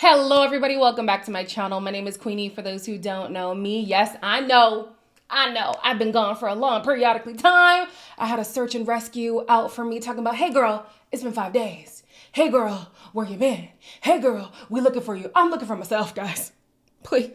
Hello everybody, welcome back to my channel. My name is Queenie for those who don't know me. Yes, I know. I've been gone for a long periodically time. I had a search and rescue out for me talking about, hey girl, it's been 5 days. Hey girl, where you been? Hey girl, we looking for you. I'm looking for myself, guys. Please.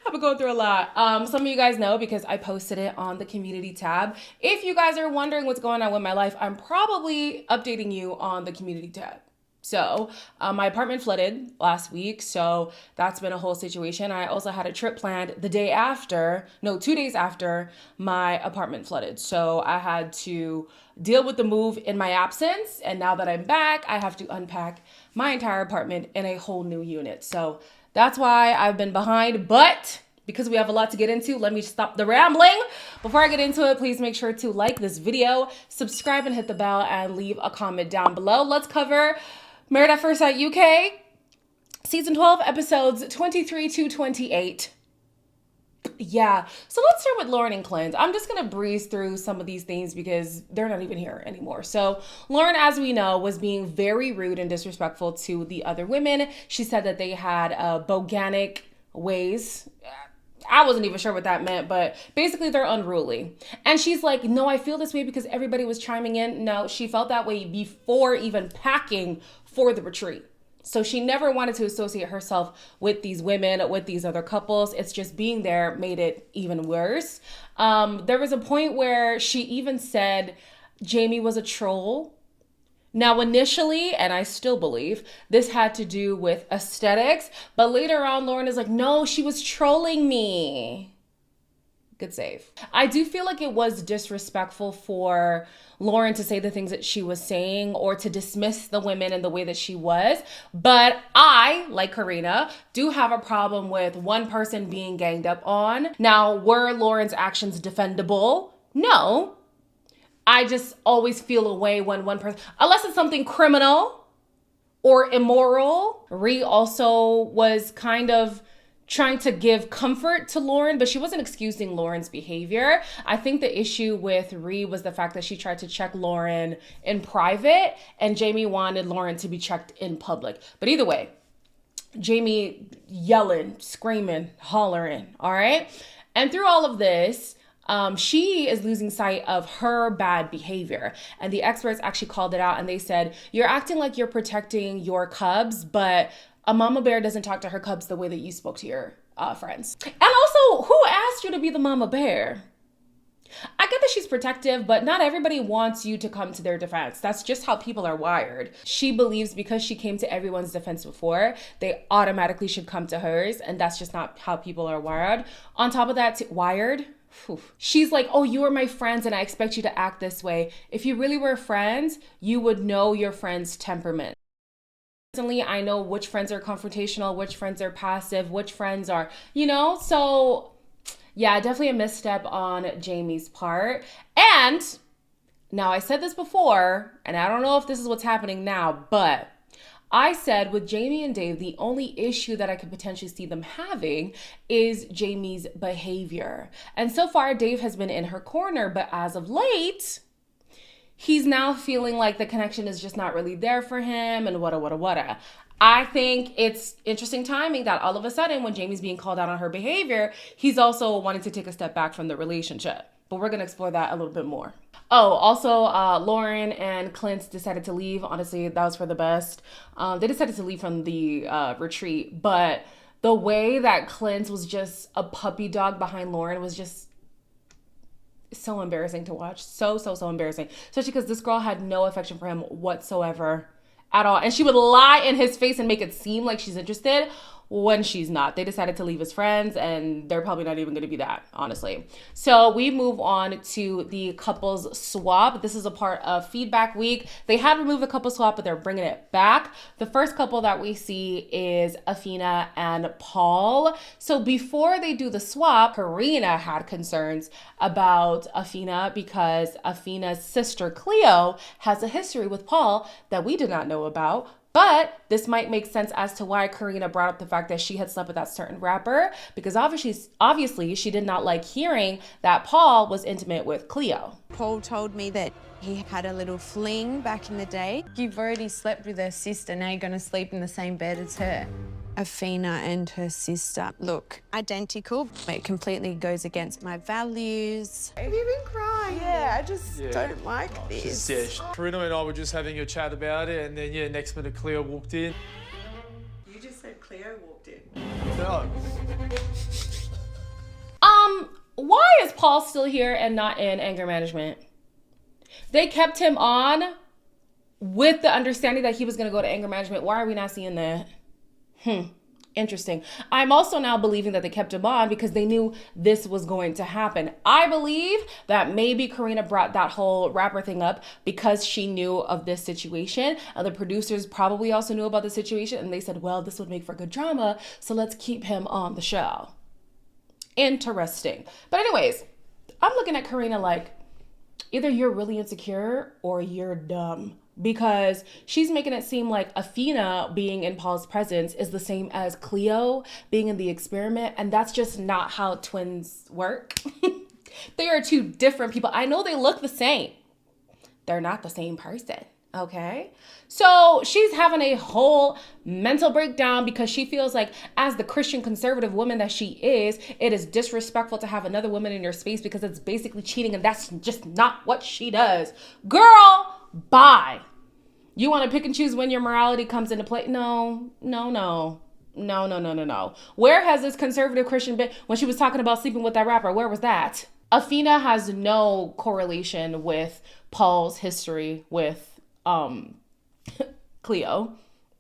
I've been going through a lot. Some of you guys know because I posted it on the community tab. If you guys are wondering what's going on with my life, I'm probably updating you on the community tab. So my apartment flooded last week, so that's been a whole situation. I also had a trip planned the day after, no, 2 days after my apartment flooded. So I had to deal with the move in my absence. And now that I'm back, I have to unpack my entire apartment in a whole new unit. So that's why I've been behind, but because we have a lot to get into, let me stop the rambling. Before I get into it, please make sure to like this video, subscribe and hit the bell and leave a comment down below. Let's cover Married at First Sight UK, season 12, episodes 23 to 28. Yeah, so let's start with Lauren and Clint. I'm just gonna breeze through some of these things because they're not even here anymore. So Lauren, as we know, was being very rude and disrespectful to the other women. She said that they had boganic ways. I wasn't even sure what that meant, but basically they're unruly. And she's like, no, I feel this way because everybody was chiming in. No, she felt that way before even packing for the retreat. So she never wanted to associate herself with these women, with these other couples. It's just being there made it even worse. There was a point where she even said Jamie was a troll. Now, initially, and I still believe, this had to do with aesthetics, but later on, Lauren is like, no, she was trolling me. Good save. I do feel like it was disrespectful for Lauren to say the things that she was saying or to dismiss the women in the way that she was. But I, like Karina, do have a problem with one person being ganged up on. Now, were Lauren's actions defendable? No. I just always feel a way when one person, unless it's something criminal or immoral. Ree also was kind of trying to give comfort to Lauren, but she wasn't excusing Lauren's behavior. I think the issue with Ree was the fact that she tried to check Lauren in private and Jamie wanted Lauren to be checked in public. But either way, Jamie yelling, screaming, hollering, all right? And through all of this, she is losing sight of her bad behavior. And the experts actually called it out and they said, you're acting like you're protecting your cubs, but a mama bear doesn't talk to her cubs the way that you spoke to your friends. And also, who asked you to be the mama bear? I get that she's protective, but not everybody wants you to come to their defense. That's just how people are wired. She believes because she came to everyone's defense before, they automatically should come to hers. And that's just not how people are wired. On top of that, wired. She's like, oh, you are my friends and I expect you to act this way. If you really were friends, you would know your friend's temperament. Personally, I know which friends are confrontational, which friends are passive, which friends are, so yeah, definitely a misstep on Jamie's part. And now I said this before, and I don't know if this is what's happening now, but I said with Jamie and Dave, the only issue that I could potentially see them having is Jamie's behavior. And so far, Dave has been in her corner, but as of late, he's now feeling like the connection is just not really there for him and wada. I think it's interesting timing that all of a sudden when Jamie's being called out on her behavior, he's also wanting to take a step back from the relationship. But we're going to explore that a little bit more. Oh, also, Lauren and Clint decided to leave. Honestly, that was for the best. They decided to leave from the retreat. But the way that Clint was just a puppy dog behind Lauren was just so embarrassing to watch. So embarrassing. Especially because this girl had no affection for him whatsoever at all. And she would lie in his face and make it seem like she's interested when she's not. They decided to leave as friends and they're probably not even going to be that, honestly. So we move on to the couples swap. This is a part of feedback week. They had removed the couple swap, but they're bringing it back. The first couple that we see is Athena and Paul. So before they do the swap, Karina had concerns about Athena because Athena's sister Cleo has a history with Paul that we did not know about. But this might make sense as to why Karina brought up the fact that she had slept with that certain rapper, because obviously she did not like hearing that Paul was intimate with Cleo. Paul told me that he had a little fling back in the day. You've already slept with her sister, now you're going to sleep in the same bed as her. Afina and her sister look identical. It completely goes against my values. Have you been crying? Yeah, I just don't like this. Karina and I were just having a chat about it, and then, next minute Cleo walked in. You just said Cleo walked in. No. Why is Paul still here and not in anger management? They kept him on with the understanding that he was going to go to anger management. Why are we not seeing that? Interesting. I'm also now believing that they kept him on because they knew this was going to happen. I believe that maybe Karina brought that whole rapper thing up because she knew of this situation. And the producers probably also knew about the situation. And they said, well, this would make for good drama, so let's keep him on the show. Interesting. But anyways, I'm looking at Karina like, either you're really insecure or you're dumb, because she's making it seem like Afina being in Paul's presence is the same as Cleo being in the experiment. And that's just not how twins work. They are two different people. I know they look the same. They're not the same person. Okay. So she's having a whole mental breakdown because she feels like, as the Christian conservative woman that she is, it is disrespectful to have another woman in your space because it's basically cheating, and that's just not what she does. Girl, bye. You want to pick and choose when your morality comes into play? No. Where has this conservative Christian been when she was talking about sleeping with that rapper? Where was that? Afina has no correlation with Paul's history with Cleo.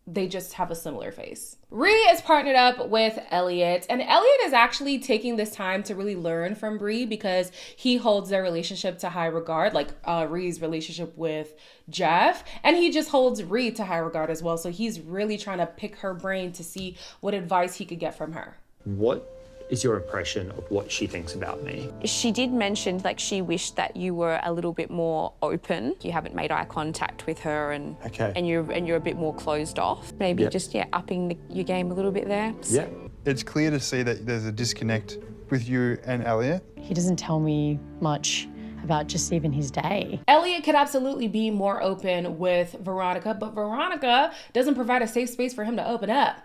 They just have a similar face. Bree is partnered up with Elliot, and Elliot is actually taking this time to really learn from Bree because he holds their relationship to high regard, like Ree's relationship with Jeff, and he just holds Bree to high regard as well. So he's really trying to pick her brain to see what advice he could get from her. What is your impression of what she thinks about me? She did mention like she wished that you were a little bit more open. You haven't made eye contact with her, and you're a bit more closed off. Maybe just upping your game a little bit there. Yeah. It's clear to see that there's a disconnect with you and Elliot. He doesn't tell me much about just even his day. Elliot could absolutely be more open with Veronica, but Veronica doesn't provide a safe space for him to open up.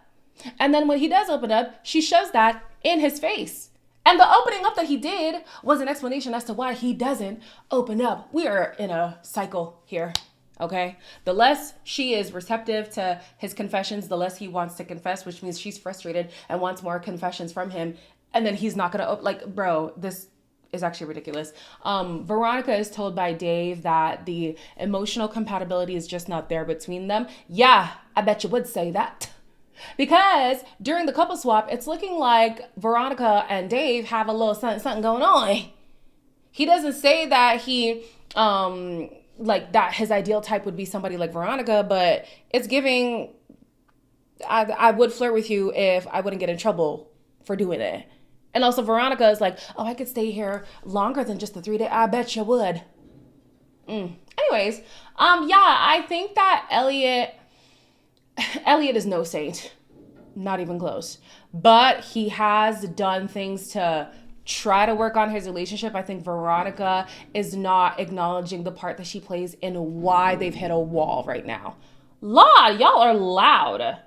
And then when he does open up, she shows that in his face. And the opening up that he did was an explanation as to why he doesn't open up. We are in a cycle here, okay? The less she is receptive to his confessions, the less he wants to confess, which means she's frustrated and wants more confessions from him. And then he's not gonna, bro, this is actually ridiculous. Veronica is told by Dave that the emotional compatibility is just not there between them. Yeah, I bet you would say that. Because during the couple swap, it's looking like Veronica and Dave have a little something going on. He doesn't say that he, that his ideal type would be somebody like Veronica, but it's giving, I would flirt with you if I wouldn't get in trouble for doing it. And also Veronica is like, oh, I could stay here longer than just the 3 days. I bet you would. Anyways, I think that Elliot is no saint, not even close, but he has done things to try to work on his relationship. I think Veronica is not acknowledging the part that she plays in why they've hit a wall right now. Lord, y'all are loud.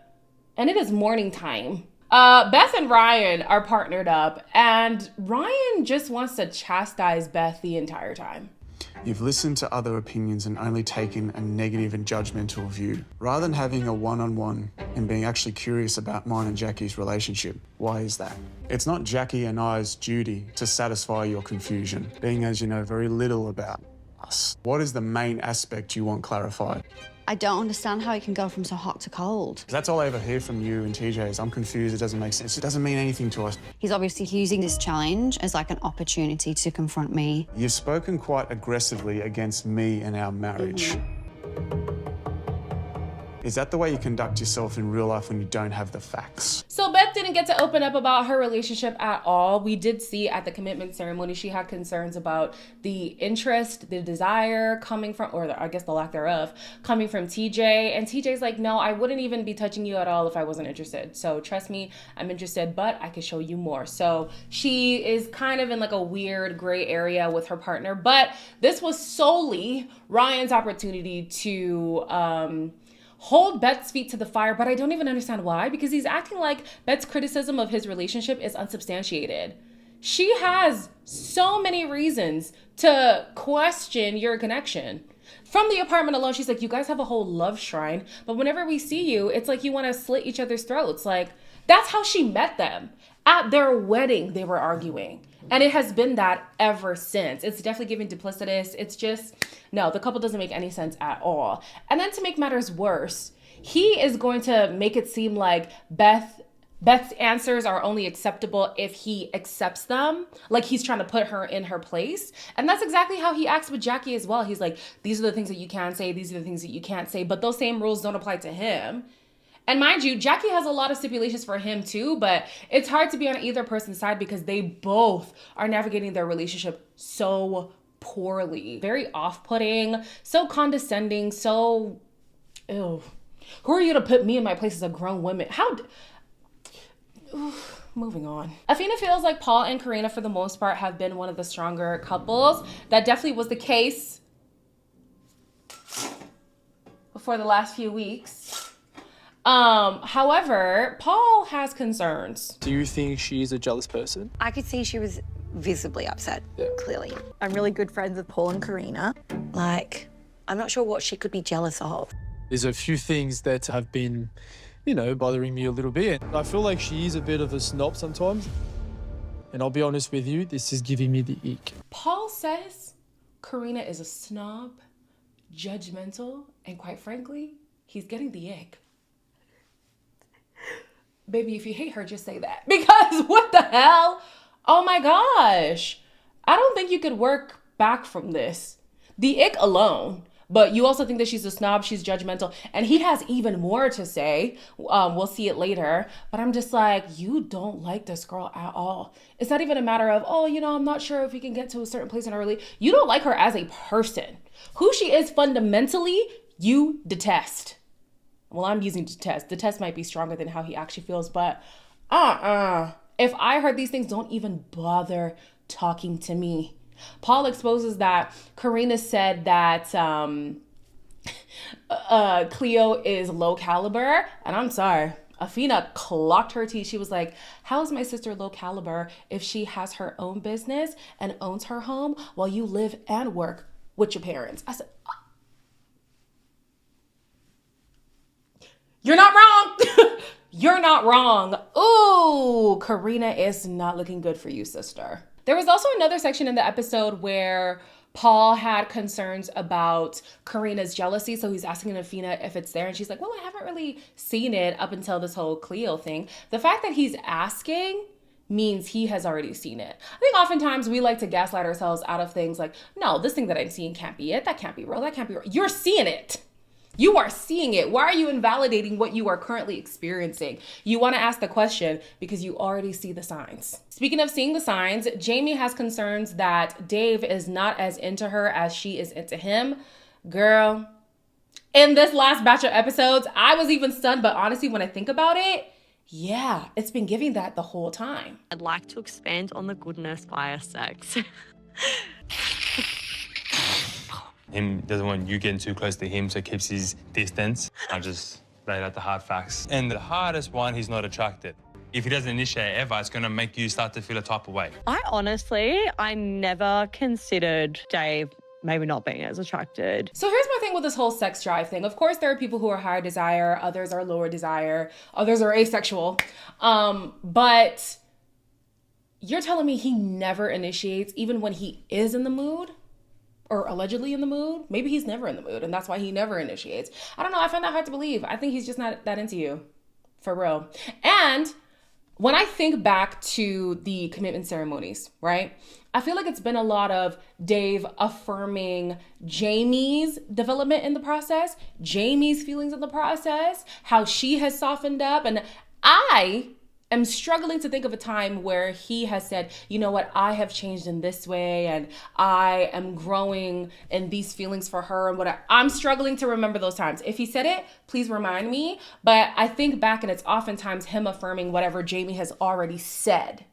And it is morning time. Beth and Ryan are partnered up, and Ryan just wants to chastise Beth the entire time. You've listened to other opinions and only taken a negative and judgmental view, rather than having a one-on-one and being actually curious about mine and Jackie's relationship. Why is that? It's not Jackie and I's duty to satisfy your confusion, being as you know very little about us. What is the main aspect you want clarified? I don't understand how it can go from so hot to cold. That's all I ever hear from you and TJ is I'm confused, it doesn't make sense, it doesn't mean anything to us. He's obviously using this challenge as like an opportunity to confront me. You've spoken quite aggressively against me and our marriage. Is that the way you conduct yourself in real life when you don't have the facts? So Beth didn't get to open up about her relationship at all. We did see at the commitment ceremony, she had concerns about the interest, the desire coming from, or I guess the lack thereof, coming from TJ. And TJ's like, no, I wouldn't even be touching you at all if I wasn't interested. So trust me, I'm interested, but I could show you more. So she is kind of in like a weird gray area with her partner. But this was solely Ryan's opportunity to hold Beth's feet to the fire, but I don't even understand why, because he's acting like Beth's criticism of his relationship is unsubstantiated. She has so many reasons to question your connection. From the apartment alone, she's like, you guys have a whole love shrine, but whenever we see you, it's like you want to slit each other's throats. Like, that's how she met them. At their wedding, they were arguing. And it has been that ever since. It's definitely giving duplicitous. It's just, no, the couple doesn't make any sense at all. And then to make matters worse, he is going to make it seem like Beth's answers are only acceptable if he accepts them. Like he's trying to put her in her place. And that's exactly how he acts with Jackie as well. He's like, these are the things that you can say. These are the things that you can't say. But those same rules don't apply to him. And mind you, Jackie has a lot of stipulations for him too, but it's hard to be on either person's side because they both are navigating their relationship so poorly. Very off-putting, so condescending, so, ew. Who are you to put me in my place as a grown woman? Moving on. Afina feels like Paul and Karina, for the most part, have been one of the stronger couples. That definitely was the case before the last few weeks. However, Paul has concerns. Do you think she is a jealous person? I could see she was visibly upset, clearly. I'm really good friends with Paul and Karina. Like, I'm not sure what she could be jealous of. There's a few things that have been, bothering me a little bit. I feel like she is a bit of a snob sometimes. And I'll be honest with you, this is giving me the ick. Paul says Karina is a snob, judgmental, and quite frankly, he's getting the ick. Baby, if you hate her, just say that. Because what the hell? Oh my gosh. I don't think you could work back from this. The ick alone. But you also think that she's a snob, she's judgmental. And he has even more to say. We'll see it later. But I'm just like, you don't like this girl at all. It's not even a matter of, I'm not sure if we can get to a certain place in our relationship. You don't like her as a person. Who she is fundamentally, you detest. Well, I'm using detest. Detest might be stronger than how he actually feels, but if I heard these things, don't even bother talking to me. Paul exposes that Karina said that Cleo is low caliber, and I'm sorry. Afina clocked her teeth. She was like, how is my sister low caliber if she has her own business and owns her home while you live and work with your parents? I said, you're not wrong. You're not wrong. Ooh, Karina is not looking good for you, sister. There was also another section in the episode where Paul had concerns about Karina's jealousy. So he's asking Afina if it's there. And she's like, well, I haven't really seen it up until this whole Cleo thing. The fact that he's asking means he has already seen it. I think oftentimes we like to gaslight ourselves out of things like, no, this thing that I'm seeing can't be it. That can't be real. That can't be real. You're seeing it. You are seeing it. Why are you invalidating what you are currently experiencing? You want to ask the question because you already see the signs. Speaking of seeing the signs, Jamie has concerns that Dave is not as into her as she is into him. Girl, in this last batch of episodes, I was even stunned, but honestly, when I think about it, yeah, it's been giving that the whole time. I'd like to expand on the goodness via sex. Him doesn't want you getting too close to him, so keeps his distance. I just laid out the hard facts. And the hardest one, he's not attracted. If he doesn't initiate ever, it's gonna make you start to feel a type of way. I never considered Dave maybe not being as attracted. So here's my thing with this whole sex drive thing. Of course, there are people who are higher desire, others are lower desire, others are asexual. But you're telling me he never initiates even when he is in the mood? Or allegedly in the mood? Maybe he's never in the mood and that's why he never initiates. I don't know, I find that hard to believe. I think he's just not that into you, for real. And when I think back to the commitment ceremonies, right? I feel like it's been a lot of Dave affirming Jamie's development in the process, Jamie's feelings in the process, how she has softened up. And I am struggling to think of a time where he has said, you know what, I have changed in this way and I am growing in these feelings for her and what I'm struggling to remember those times. If he said it, please remind me. But I think back and it's oftentimes him affirming whatever Jamie has already said.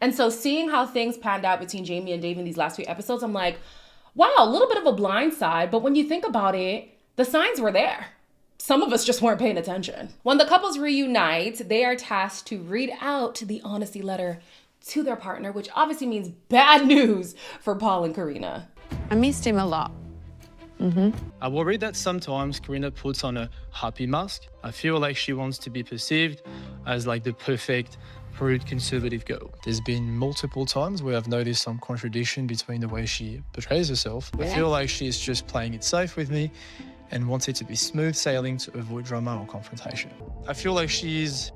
And so seeing how things panned out between Jamie and Dave in these last few episodes, I'm like, wow, a little bit of a blind side. But when you think about it, the signs were there. some of us just weren't paying attention. When the couples reunite, they are tasked to read out the honesty letter to their partner, which obviously means bad news for Paul and Karina. I missed him a lot. I worry that sometimes Karina puts on a happy mask. I feel like she wants to be perceived as like the perfect, prude, conservative girl. There's been multiple times where I've noticed some contradiction between the way she portrays herself. I feel like she's just playing it safe with me and wants it to be smooth sailing to avoid drama or confrontation. I feel like she's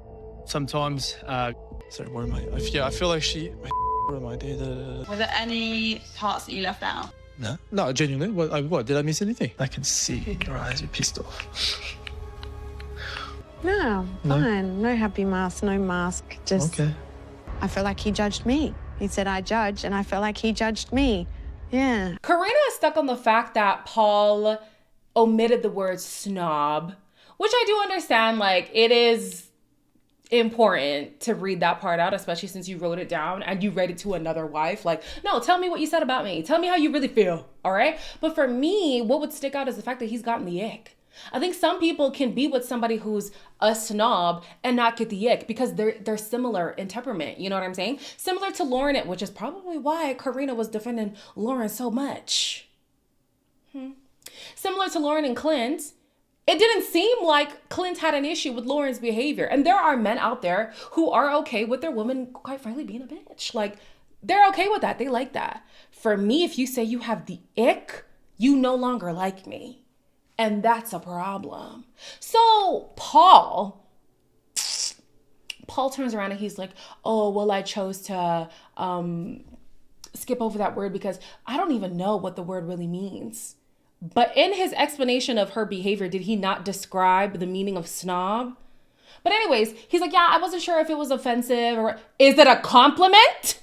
sometimes, sorry, where am I? I feel like she, where am I? Were there any parts that you left out? No, genuinely. What? Did I miss anything? I can see in your eyes, you're pissed off. No, fine. No happy mask, no mask. Just, okay. I feel like he judged me. He said I judge, and I feel like he judged me. Yeah. Karina is stuck on the fact that Paul omitted the word snob, which I do understand. Like, it is important to read that part out, especially since you wrote it down and you read it to another wife. Like, no, tell me what you said about me. Tell me how you really feel, all right? But for me, what would stick out is the fact that he's gotten the ick. I think some people can be with somebody who's a snob and not get the ick because they're similar in temperament. You know what I'm saying? Similar to Lauren, which is probably why Karina was defending Lauren so much. Similar to Lauren and Clint, it didn't seem like Clint had an issue with Lauren's behavior. And there are men out there who are okay with their woman, quite frankly, being a bitch. Like, they're okay with that. They like that. For me, if you say you have the ick, you no longer like me. And that's a problem. So Paul turns around and he's like, oh, well, I chose to skip over that word because I don't even know what the word really means. But in his explanation of her behavior, did he not describe the meaning of snob? But anyways, he's like, yeah, I wasn't sure if it was offensive or is it a compliment?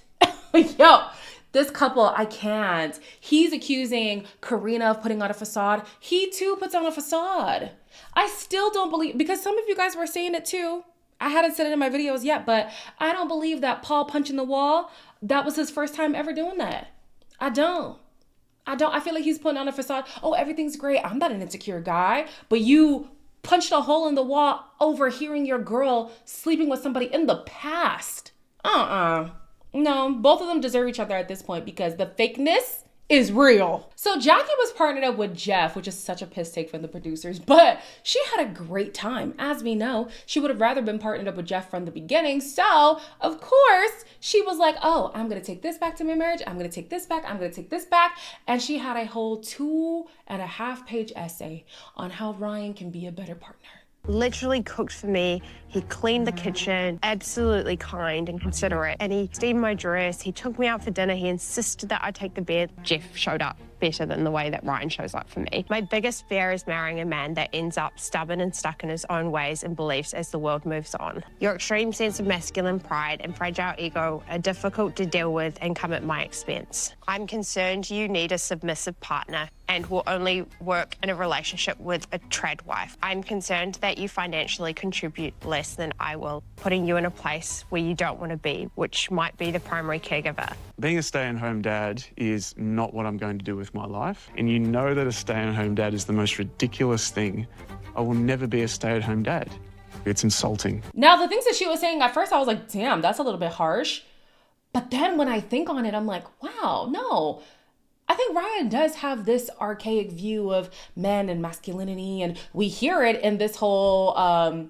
Yo, this couple, I can't. He's accusing Karina of putting on a facade. He too puts on a facade. I still don't believe, because some of you guys were saying it too. I hadn't said it in my videos yet, but I don't believe that Paul punching the wall, that was his first time ever doing that. I don't. I feel like he's putting on a facade. Oh, everything's great. I'm not an insecure guy. But you punched a hole in the wall overhearing your girl sleeping with somebody in the past. No, both of them deserve each other at this point because the fakeness is real. So Jackie was partnered up with Jeff, which is such a piss take from the producers, but she had a great time. As we know, she would have rather been partnered up with Jeff from the beginning. So of course she was like, oh, I'm going to take this back to my marriage. I'm going to take this back. I'm going to take this back. And she had a whole 2.5-page essay on how Ryan can be a better partner. Literally cooked for me. He cleaned the kitchen, absolutely kind and considerate. And he steamed my dress. He took me out for dinner. He insisted that I take the bed. Jeff showed up better than the way that Ryan shows up for me. My biggest fear is marrying a man that ends up stubborn and stuck in his own ways and beliefs as the world moves on. Your extreme sense of masculine pride and fragile ego are difficult to deal with and come at my expense. I'm concerned you need a submissive partner and will only work in a relationship with a trad wife. I'm concerned that you financially contribute less than I will, putting you in a place where you don't want to be, which might be the primary caregiver. Being a stay-at-home dad is not what I'm going to do with my life. And you know that a stay-at-home dad is the most ridiculous thing. I will never be a stay-at-home dad. It's insulting. Now, the things that she was saying, at first I was like, damn, that's a little bit harsh. But then when I think on it, I'm like, wow, no. I think Ryan does have this archaic view of men and masculinity, and we hear it in this whole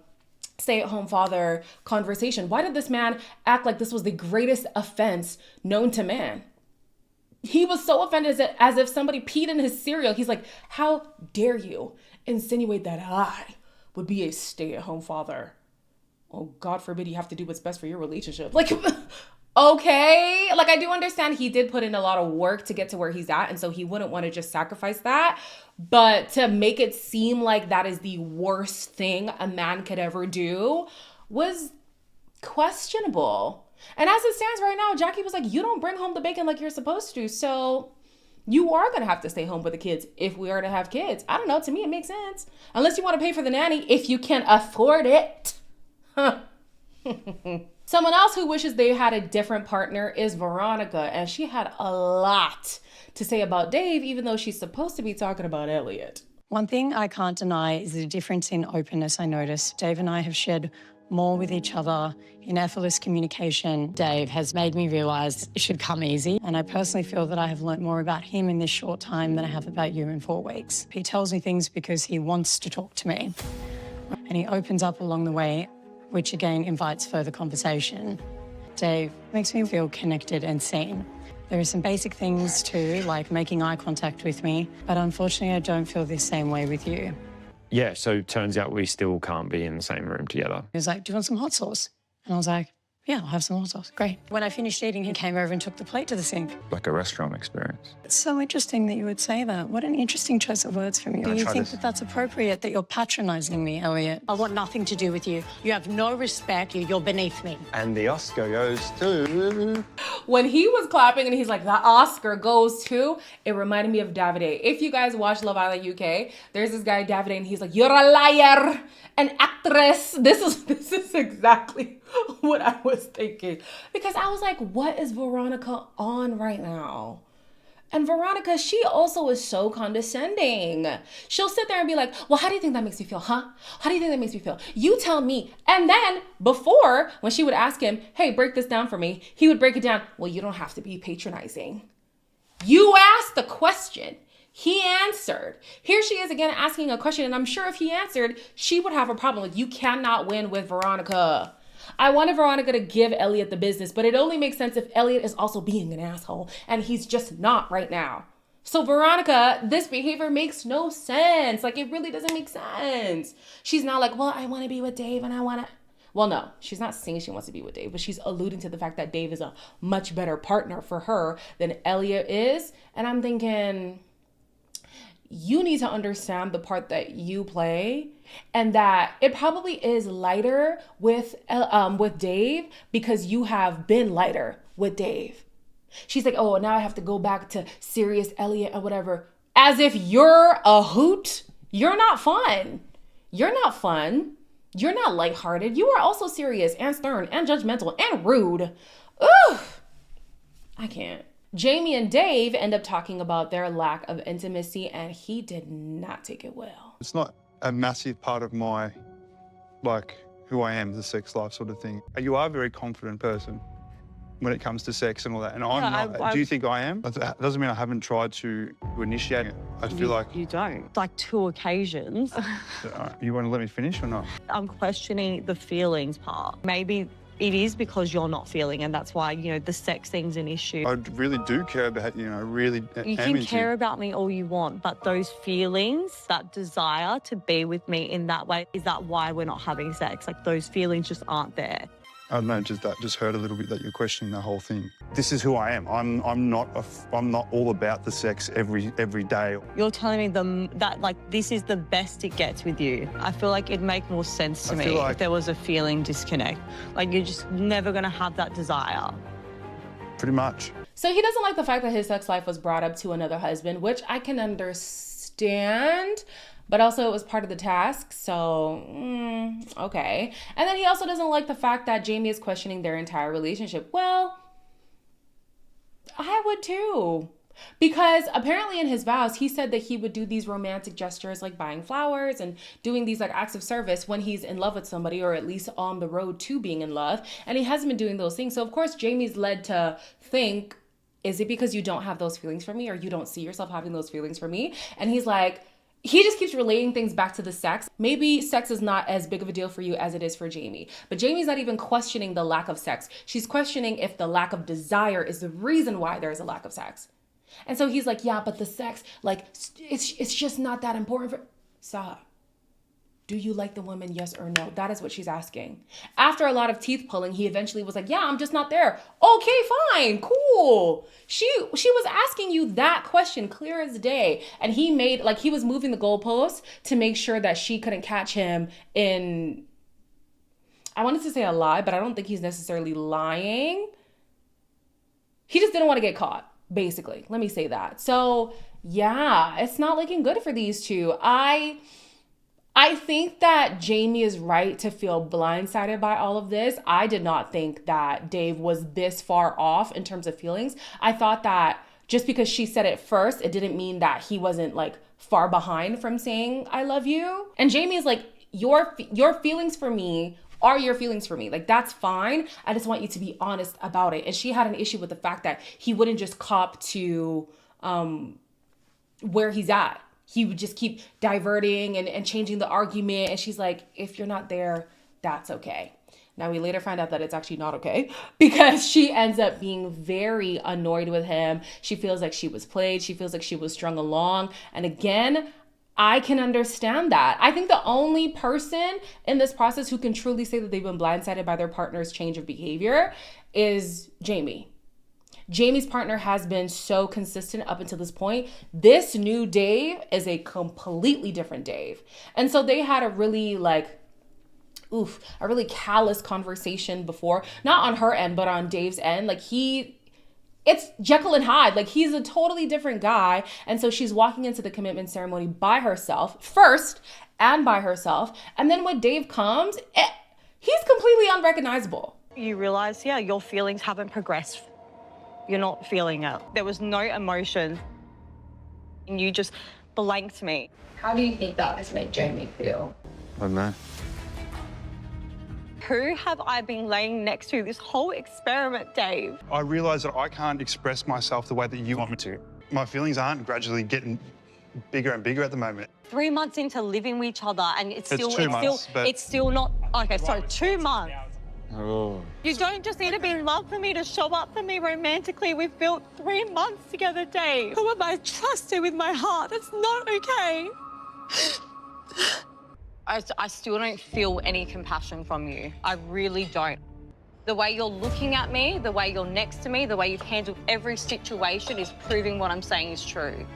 stay-at-home father conversation. Why did this man act like this was the greatest offense known to man? He was so offended as if somebody peed in his cereal. He's like, how dare you insinuate that I would be a stay-at-home father? Oh, God forbid you have to do what's best for your relationship. Like, okay. Like, I do understand he did put in a lot of work to get to where he's at, and so he wouldn't want to just sacrifice that. But to make it seem like that is the worst thing a man could ever do was questionable. And as it stands right now, Jackie was like, you don't bring home the bacon like you're supposed to. So you are going to have to stay home with the kids if we are to have kids. I don't know. To me, it makes sense. Unless you want to pay for the nanny if you can afford it. Someone else who wishes they had a different partner is Veronica. And she had a lot to say about Dave, even though she's supposed to be talking about Elliot. One thing I can't deny is the difference in openness I notice. Dave and I have shared more with each other in effortless communication. Dave has made me realise it should come easy, and I personally feel that I have learnt more about him in this short time than I have about you in 4 weeks. He tells me things because he wants to talk to me, and he opens up along the way, which again invites further conversation. Dave makes me feel connected and seen. There are some basic things too, like making eye contact with me, but unfortunately I don't feel the same way with you. Yeah, so turns out we still can't be in the same room together. He was like, do you want some hot sauce? And I was like, yeah, I'll have some hot sauce. Great. When I finished eating, he came over and took the plate to the sink. Like a restaurant experience. It's so interesting that you would say that. What an interesting choice of words from you. Do you think that that's appropriate, that you're patronising me, Elliot? I want nothing to do with you. You have no respect. You're beneath me. And the Oscar goes to... When he was clapping and he's like, the Oscar goes to, it reminded me of Davide. If you guys watch Love Island UK, there's this guy, Davide, and he's like, you're a liar, an actress. This is exactly what I was thinking. Because I was like, what is Veronica on right now? And Veronica, she also is so condescending. She'll sit there and be like, well, how do you think that makes me feel, huh? How do you think that makes me feel? You tell me. And then before, when she would ask him, hey, break this down for me, he would break it down. Well, you don't have to be patronizing. You asked the question. He answered. Here she is again asking a question. And I'm sure if he answered, she would have a problem. Like, you cannot win with Veronica. I wanted Veronica to give Elliot the business, but it only makes sense if Elliot is also being an asshole, and he's just not right now. So Veronica, this behavior makes no sense. Like, it really doesn't make sense. She's not like, well, I want to be with Dave and I want to... Well, no, she's not saying she wants to be with Dave, but she's alluding to the fact that Dave is a much better partner for her than Elliot is. And I'm thinking, you need to understand the part that you play, and that it probably is lighter with Dave because you have been lighter with Dave. She's like, oh, now I have to go back to serious Elliot or whatever. As if you're a hoot. You're not fun. You're not fun. You're not lighthearted. You are also serious and stern and judgmental and rude. Ugh. I can't. Jamie and Dave end up talking about their lack of intimacy, and he did not take it well. It's not a massive part of my, like, who I am, the sex life sort of thing. You are a very confident person when it comes to sex and all that, and I'm not. Do you think I am? That doesn't mean I haven't tried to initiate it. I feel like... You don't. Like 2 occasions. You want to let me finish or not? I'm questioning the feelings part. Maybe it is because you're not feeling, and that's why, you know, the sex thing's an issue. I really do care about, you know, really You can care about me all you want, but those feelings, that desire to be with me in that way, is that why we're not having sex? Like, those feelings just aren't there. I don't know, just hurt a little bit that you're questioning the whole thing. This is who I am. I'm not all about the sex every day. You're telling me that like this is the best it gets with you. I feel like it'd make more sense to me if there was a feeling disconnect. Like, you're just never gonna have that desire. Pretty much. So he doesn't like the fact that his sex life was brought up to another husband, which I can understand. But also it was part of the task, so okay. And then he also doesn't like the fact that Jamie is questioning their entire relationship. Well, I would too. Because apparently in his vows, he said that he would do these romantic gestures like buying flowers and doing these like acts of service when he's in love with somebody, or at least on the road to being in love. And he hasn't been doing those things. So of course, Jamie's led to think, is it because you don't have those feelings for me, or you don't see yourself having those feelings for me? And he's like, he just keeps relating things back to the sex. Maybe sex is not as big of a deal for you as it is for Jamie. But Jamie's not even questioning the lack of sex. She's questioning if the lack of desire is the reason why there's a lack of sex. And so he's like, yeah, but the sex, like, it's just not that important for... Stop. Do you like the woman, yes or no? That is what she's asking. After a lot of teeth pulling, he eventually was like, yeah, I'm just not there. Okay, fine, cool. She was asking you that question clear as day. And he made, like, he was moving the goalposts to make sure that she couldn't catch him in, I wanted to say a lie, but I don't think he's necessarily lying. He just didn't want to get caught, basically. Let me say that. So yeah, it's not looking good for these two. I think that Jamie is right to feel blindsided by all of this. I did not think that Dave was this far off in terms of feelings. I thought that just because she said it first, it didn't mean that he wasn't like far behind from saying I love you. And Jamie is like, your feelings for me are your feelings for me. Like, that's fine. I just want you to be honest about it. And she had an issue with the fact that he wouldn't just cop to where he's at. He would just keep diverting and changing the argument. And she's like, if you're not there, that's okay. Now, we later find out that it's actually not okay because she ends up being very annoyed with him. She feels like she was played. She feels like she was strung along. And again, I can understand that. I think the only person in this process who can truly say that they've been blindsided by their partner's change of behavior is Jamie. Jamie's partner has been so consistent up until this point. This new Dave is a completely different Dave. And so they had a really a really callous conversation before, not on her end, but on Dave's end. Like, it's Jekyll and Hyde. Like, he's a totally different guy. And so she's walking into the commitment ceremony by herself first and by herself. And then when Dave comes, he's completely unrecognizable. You realize, yeah, your feelings haven't progressed. You're not feeling it. There was no emotion. And you just blanked me. How do you think that has made Jamie feel? I don't know. Who have I been laying next to this whole experiment, Dave? I realise that I can't express myself the way that you want me to. My feelings aren't gradually getting bigger and bigger at the moment. 3 months into living with each other, and it's still not. Okay, so 2 months. Oh. You don't just need to be in love for me to show up for me romantically. We've built 3 months together, Dave. Who am I trusting with my heart? That's not okay. I still don't feel any compassion from you. I really don't. The way you're looking at me, the way you're next to me, the way you've handled every situation is proving what I'm saying is true.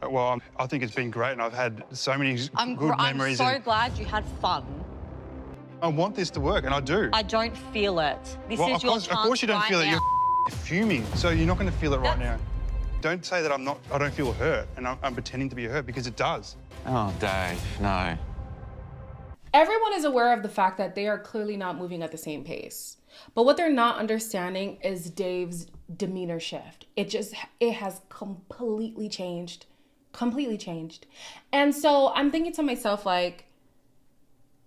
Well, I think it's been great, and I've had so many good memories. I'm so glad you had fun. I want this to work, and I do. I don't feel it. This is your chance. Of course you don't feel it. You're fuming, so you're not going to feel it right now. Don't say that I don't feel hurt, and I'm pretending to be hurt, because it does. Oh, Dave, no. Everyone is aware of the fact that they are clearly not moving at the same pace. But what they're not understanding is Dave's demeanor shift. It has completely changed. Completely changed. And so I'm thinking to myself, like,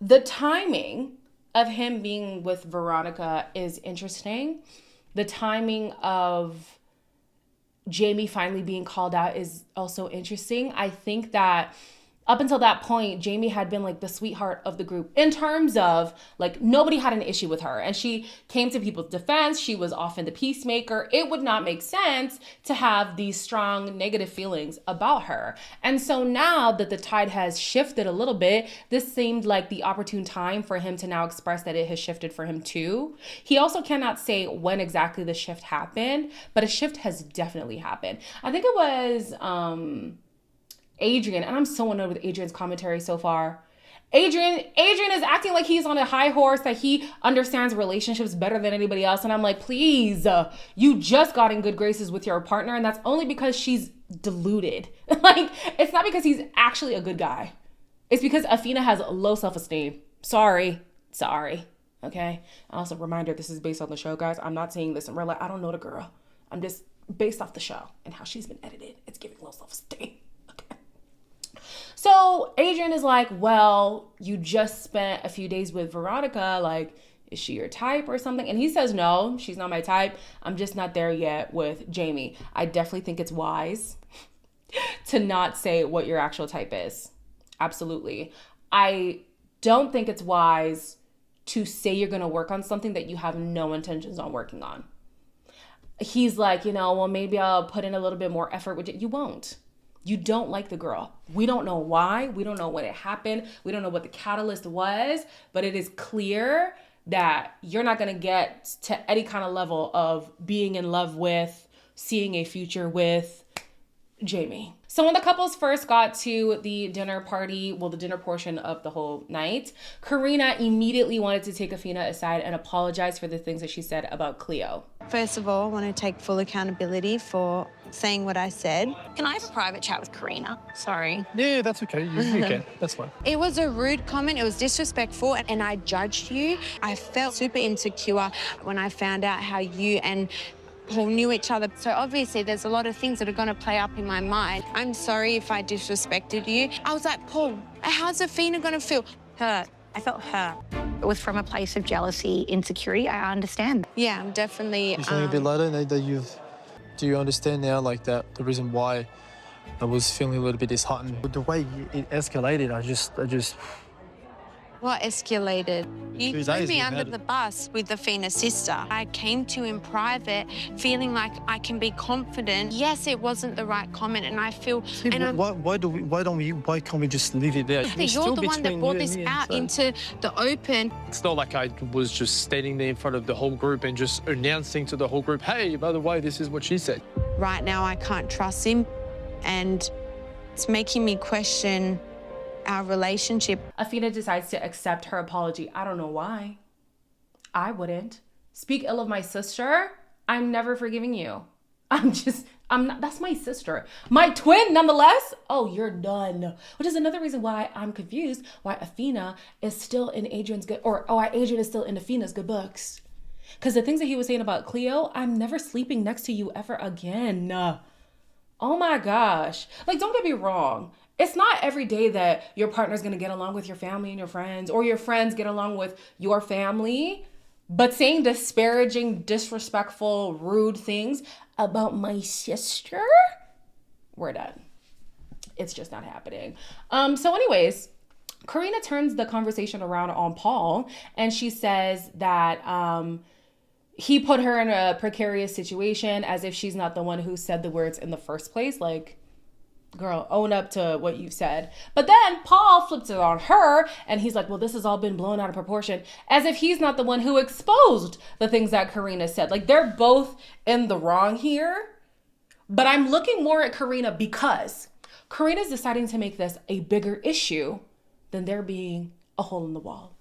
the timing of him being with Veronica is interesting. The timing of Jamie finally being called out is also interesting. I think that up until that point, Jamie had been like the sweetheart of the group in terms of like nobody had an issue with her, and she came to people's defense. She was often the peacemaker. It would not make sense to have these strong negative feelings about her. And so now that the tide has shifted a little bit, this seemed like the opportune time for him to now express that it has shifted for him too. He also cannot say when exactly the shift happened, but a shift has definitely happened. I think it was Adrian, and I'm so annoyed with Adrian's commentary so far. Adrian is acting like he's on a high horse, that he understands relationships better than anybody else. And I'm like, please, you just got in good graces with your partner, and that's only because she's deluded. Like, it's not because he's actually a good guy. It's because Afina has low self-esteem. Sorry. Okay? Also, reminder, this is based on the show, guys. I'm not saying this in real life. I don't know the girl. I'm just based off the show and how she's been edited. It's giving low self-esteem. So Adrian is like, well, you just spent a few days with Veronica. Like, is she your type or something? And he says, no, she's not my type. I'm just not there yet with Jamie. I definitely think it's wise to not say what your actual type is. Absolutely. I don't think it's wise to say you're going to work on something that you have no intentions on working on. He's like, well, maybe I'll put in a little bit more effort with it. You won't. You don't like the girl. We don't know why. We don't know when it happened. We don't know what the catalyst was, but it is clear that you're not going to get to any kind of level of being in love with, seeing a future with Jamie. So when the couples first got to the dinner party, well, the dinner portion of the whole night, Karina immediately wanted to take Afina aside and apologize for the things that she said about Cleo. First of all, I want to take full accountability for saying what I said. Can I have a private chat with Karina? Sorry. Yeah, that's okay. You can. That's fine. It was a rude comment. It was disrespectful, and I judged you. I felt super insecure when I found out how you and all knew each other. So obviously there's a lot of things that are going to play up in my mind. I'm sorry if I disrespected you. I was like, Paul, how's Athena going to feel? Hurt. I felt hurt. It was from a place of jealousy, insecurity. I understand. Yeah, I'm definitely... You're feeling a bit lighter now that do you understand now, like, that the reason why I was feeling a little bit disheartened? But the way it escalated, I just... What escalated? You 2 threw days me we've under had the it. bus with Athena's sister. I came to in private feeling like I can be confident. Yes, it wasn't the right comment, and I feel... See, and why can't we just leave it there? you're the one that brought this out into the open. It's not like I was just standing there in front of the whole group and just announcing to the whole group, hey, by the way, this is what she said. Right now, I can't trust him, and it's making me question our relationship. Athena decides to accept her apology. I don't know why. I wouldn't. Speak ill of my sister? I'm never forgiving you. I'm not, that's my sister. My twin, nonetheless. Oh, you're done. Which is another reason why I'm confused why Athena is still in Adrian's good, or why Adrian is still in Athena's good books. Because the things that he was saying about Cleo, I'm never sleeping next to you ever again. Oh my gosh. Like, don't get me wrong. It's not every day that your partner's going to get along with your family and your friends, or your friends get along with your family. But saying disparaging, disrespectful, rude things about my sister, we're done. It's just not happening. So anyways, Karina turns the conversation around on Paul, and she says that he put her in a precarious situation, as if she's not the one who said the words in the first place. Like, girl, own up to what you said. But then Paul flips it on her, and he's like, well, this has all been blown out of proportion, as if he's not the one who exposed the things that Karina said. Like, they're both in the wrong here. But I'm looking more at Karina because Karina's deciding to make this a bigger issue than there being a hole in the wall.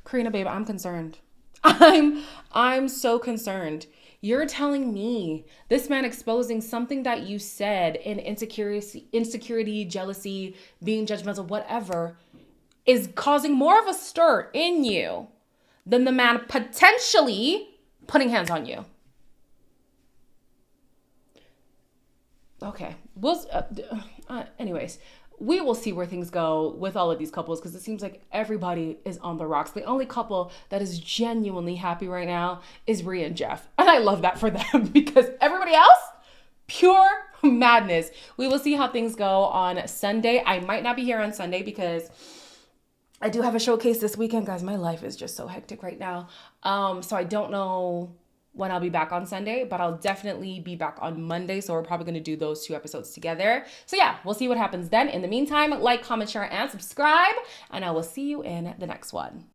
Karina, babe, I'm concerned. I'm so concerned. You're telling me this man exposing something that you said in insecurity, jealousy, being judgmental, whatever, is causing more of a stir in you than the man potentially putting hands on you. Okay. Anyways, we will see where things go with all of these couples, because it seems like everybody is on the rocks. The only couple that is genuinely happy right now is Rhea and Jeff. And I love that for them, because everybody else, pure madness. We will see how things go on Sunday. I might not be here on Sunday because I do have a showcase this weekend. Guys, my life is just so hectic right now. So I don't know when I'll be back on Sunday, but I'll definitely be back on Monday. So we're probably going to do those 2 episodes together. So yeah, we'll see what happens then. In the meantime, like, comment, share, and subscribe, and I will see you in the next one.